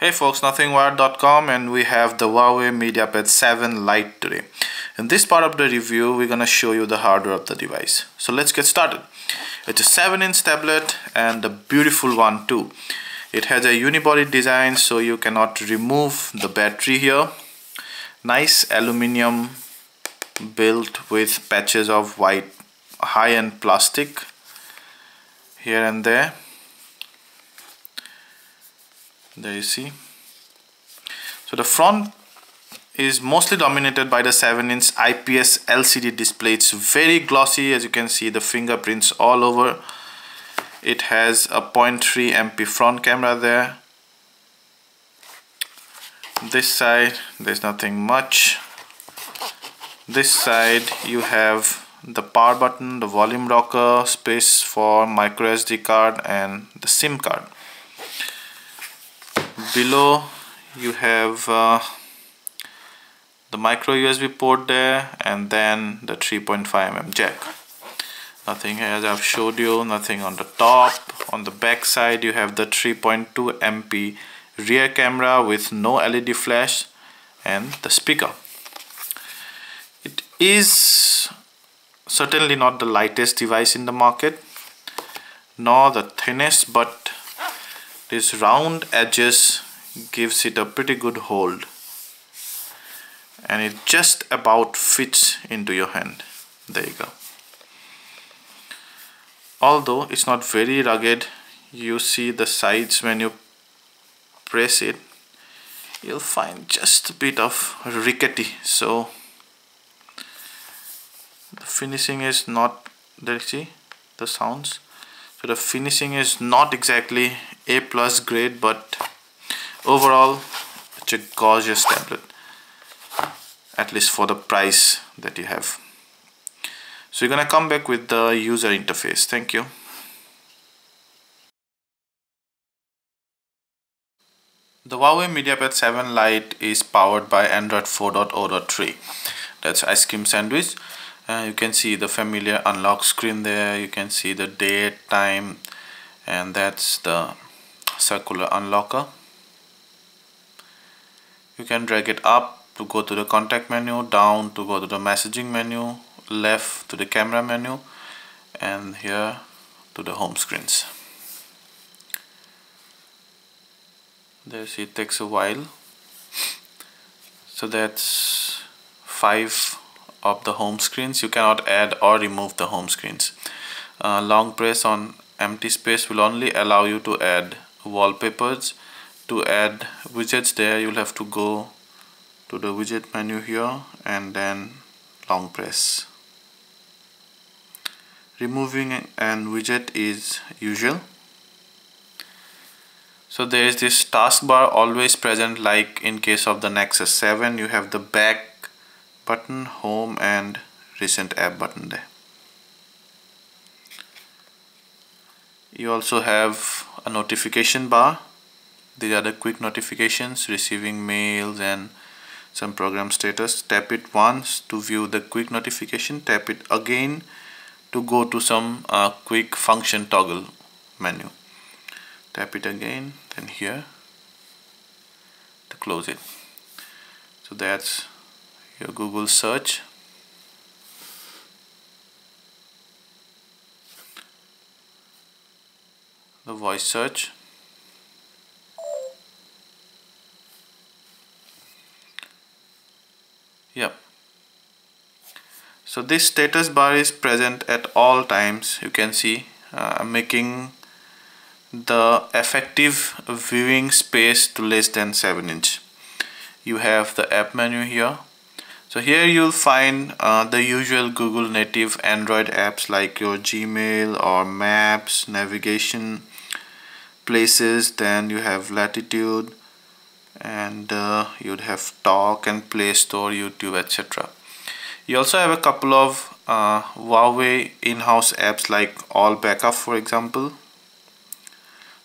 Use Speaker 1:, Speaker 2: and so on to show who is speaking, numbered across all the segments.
Speaker 1: Hey folks, nothingwired.com, and we have the Huawei Mediapad 7 Lite today. In this part of the review, we're gonna show you the hardware of the device. So let's get started. It's a 7-inch tablet and a beautiful one too. It has a unibody design, so you cannot remove the battery here. Nice aluminium built with patches of white high-end plastic here and there. There you see. So the front is mostly dominated by the 7-inch IPS LCD display. It's very glossy, as you can see the fingerprints all over. It has a 0.3 MP front camera there. This side there's nothing much. This side you have the power button, the volume rocker, space for micro SD card and the SIM card. Below you have the micro USB port there, and then the 3.5mm jack. Nothing, as I've showed you, nothing on the top. On the back side you have the 3.2 MP rear camera with no LED flash and the speaker. It is certainly not the lightest device in the market, nor the thinnest, but these round edges gives it a pretty good hold, and it just about fits into your hand. There you go. Although it's not very rugged, you see the sides when you press it, you'll find just a bit of rickety, so the finishing is not, there you see the sounds. So the finishing is not exactly A+ grade, but overall it's a gorgeous tablet, at least for the price that you have. So you're gonna come back with the user interface. Thank you. The Huawei Mediapad 7 Lite is powered by Android 4.0.3. That's ice cream sandwich. You can see the familiar unlock screen there. You can see the date, time, and that's the circular unlocker. You can drag it up to go to the contact menu, down to go to the messaging menu, left to the camera menu, and here to the home screens. There, see, it takes a while. So that's 5 of the home screens. You cannot add or remove the home screens. Long press on empty space will only allow you to add wallpapers. To add widgets there, you'll have to go to the widget menu here and then long press. Removing an widget is usual. So there is this taskbar always present, like in case of the Nexus 7. You have the back button, home, and recent app button there. You also have a notification bar. These are the quick notifications, receiving mails and some program status. Tap it once to view the quick notification. Tap it again to go to some quick function toggle menu. Tap it again, then here to close it. So that's your Google search. The voice search. Yep. So this status bar is present at all times. You can see making the effective viewing space to less than 7-inch. You have the app menu here. So here you'll find the usual Google native Android apps like your Gmail or Maps, navigation, places. Then you have Latitude, and you'd have Talk and Play Store, YouTube, etc. You also have a couple of Huawei in-house apps like All Backup, for example.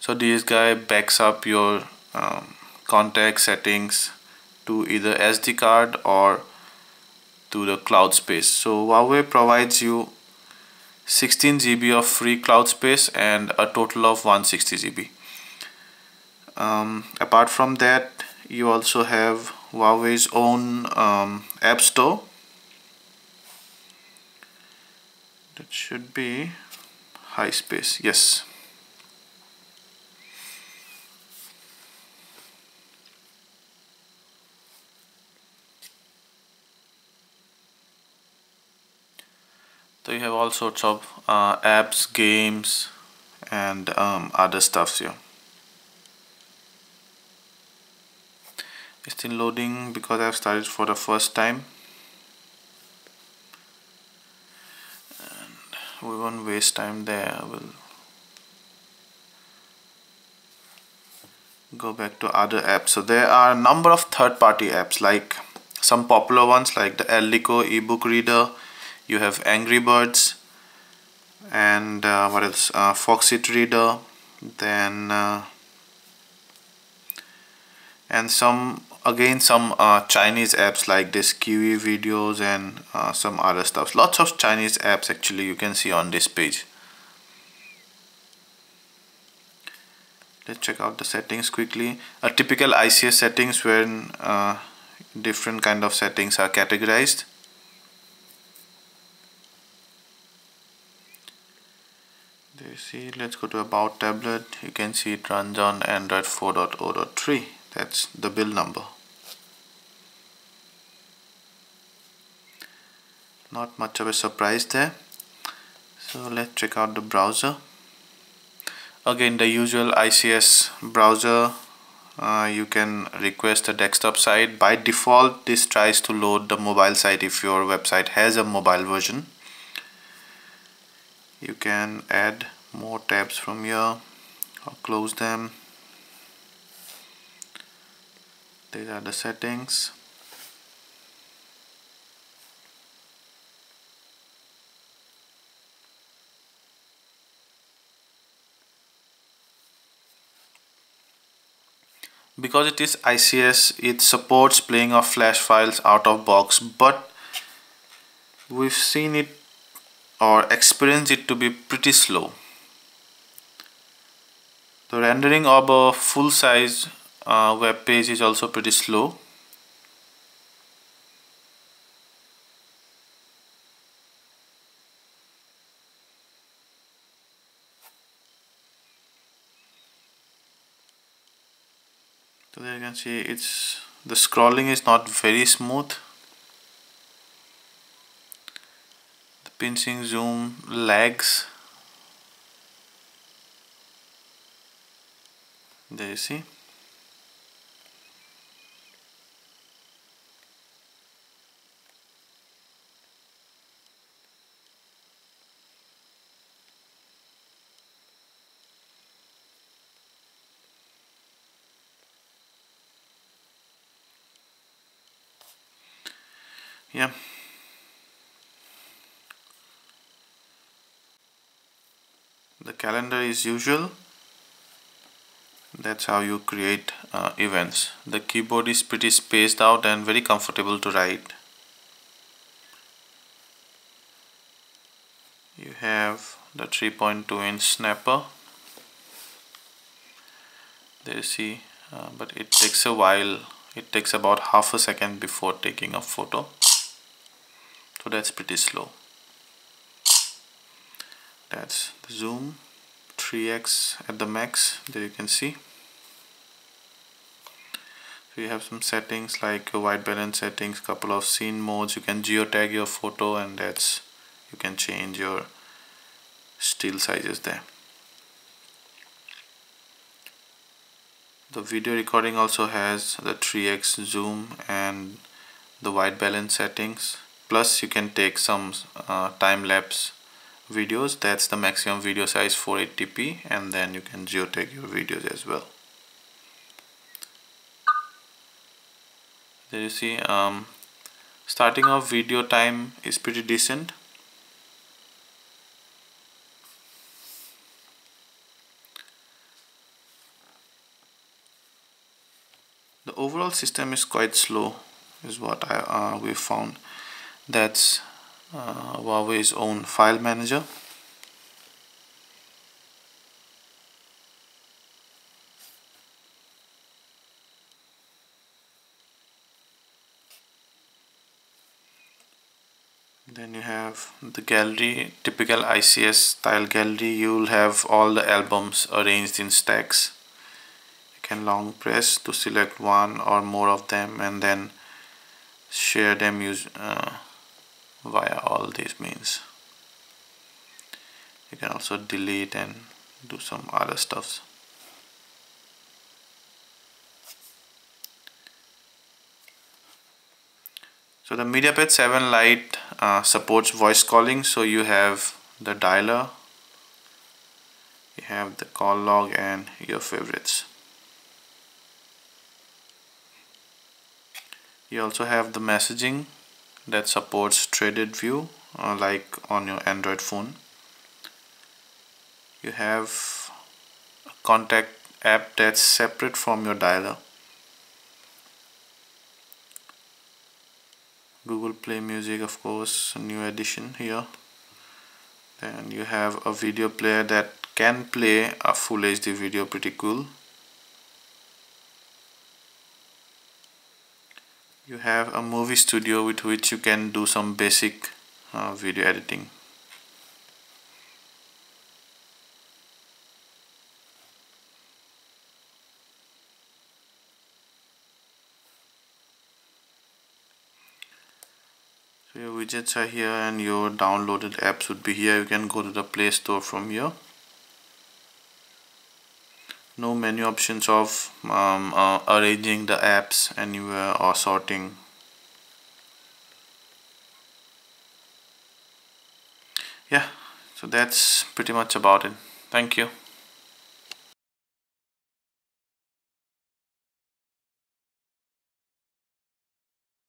Speaker 1: So this guy backs up your contact settings to either SD card or to the cloud space. So Huawei provides you 16 GB of free cloud space and a total of 160 GB. Apart from that, you also have Huawei's own app store. That should be high space, yes. So you have all sorts of apps, games, and other stuffs here. It's still loading because I've started for the first time. And we won't waste time there. We'll go back to other apps. So there are a number of third-party apps, like some popular ones like the Eldico ebook reader. You have Angry Birds, and what else? Foxit Reader, then and some Chinese apps like this Kiwi Videos and some other stuff. Lots of Chinese apps actually you can see on this page. Let's check out the settings quickly. A typical ICS settings when different kind of settings are categorized. There you see, let's go to About Tablet. You can see it runs on Android 4.0.3. That's the build number. Not much of a surprise there. So let's check out the browser. Again, the usual ICS browser. You can request a desktop site. By default, this tries to load the mobile site if your website has a mobile version. You can add more tabs from here or close them. These are the settings. Because it is ICS, it supports playing of flash files out of box, but we've seen it or experienced it to be pretty slow. The rendering of a full-size web page is also pretty slow. So there you can see the scrolling is not very smooth. The pinching zoom lags. There you see. Yeah. The calendar is usual. That's how you create events. The keyboard is pretty spaced out and very comfortable to write. You have the 3.2-inch snapper. There you see, but it takes a while. It takes about half a second before taking a photo. So that's pretty slow. That's the zoom, 3x at the max. There you can see. So you have some settings like white balance settings, couple of scene modes. You can geotag your photo, and you can change your still sizes there. The video recording also has the 3x zoom and the white balance settings. Plus you can take some time-lapse videos. That's the maximum video size, 480p, and then you can geotag your videos as well. There you see, starting off video time is pretty decent. The overall system is quite slow, is what we found. That's Huawei's own file manager. Then you have the gallery, typical ICS style gallery. You will have all the albums arranged in stacks. You can long press to select one or more of them and then share them via all these means. You can also delete and do some other stuff. So the Mediapad 7 Lite supports voice calling. So you have the dialer, you have the call log and your favorites. You also have the messaging that supports threaded view like on your Android phone. You have a contact app that's separate from your dialer. Google Play Music, of course, a new addition here. Then you have a video player that can play a full HD video, pretty cool. You have a movie studio with which you can do some basic video editing. So your widgets are here and your downloaded apps would be here. You can go to the Play Store from here. No menu options of arranging the apps anywhere or sorting. Yeah, so that's pretty much about it. Thank you.